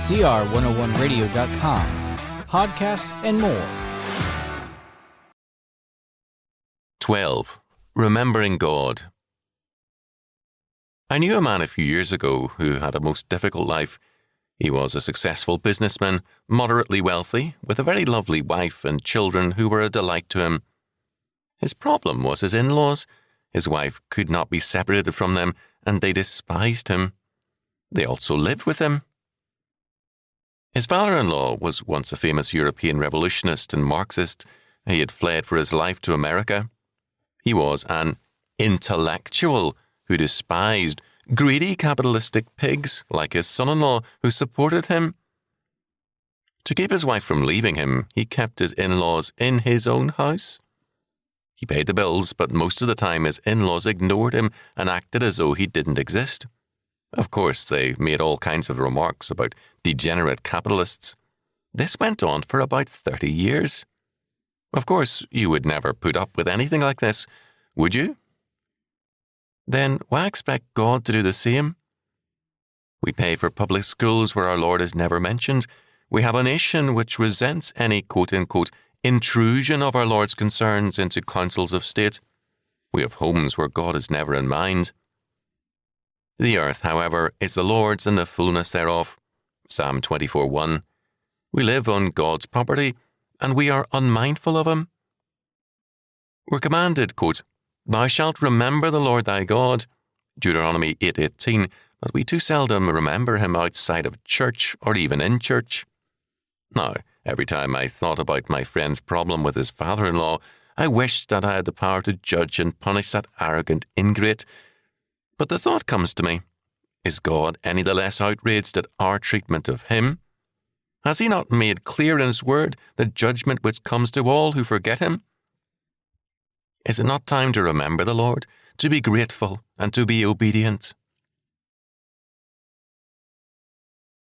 cr101radio.com, podcasts, and more. 12. Remembering God. I knew a man a few years ago who had a most difficult life. He was a successful businessman, moderately wealthy, with a very lovely wife and children who were a delight to him. His problem was his in-laws. His wife could not be separated from them, and they despised him. They also lived with him. His father-in-law was once a famous European revolutionist and Marxist. He had fled for his life to America. He was an intellectual who despised greedy capitalistic pigs like his son-in-law who supported him. To keep his wife from leaving him, he kept his in-laws in his own house. He paid the bills, but most of the time his in-laws ignored him and acted as though he didn't exist. Of course, they made all kinds of remarks about degenerate capitalists. This went on for about 30 years. Of course, you would never put up with anything like this, would you? Then why expect God to do the same? We pay for public schools where our Lord is never mentioned. We have a nation which resents any quote-unquote intrusion of our Lord's concerns into councils of state. We have homes where God is never in mind. The earth, however, is the Lord's and the fullness thereof. Psalm 24:1. We live on God's property, and we are unmindful of him. We're commanded, quote, "Thou shalt remember the Lord thy God," Deuteronomy 8:18, but we too seldom remember him outside of church or even in church. Now, every time I thought about my friend's problem with his father-in-law, I wished that I had the power to judge and punish that arrogant ingrate. But the thought comes to me, is God any the less outraged at our treatment of him? Has he not made clear in his word the judgment which comes to all who forget him? Is it not time to remember the Lord, to be grateful, and to be obedient?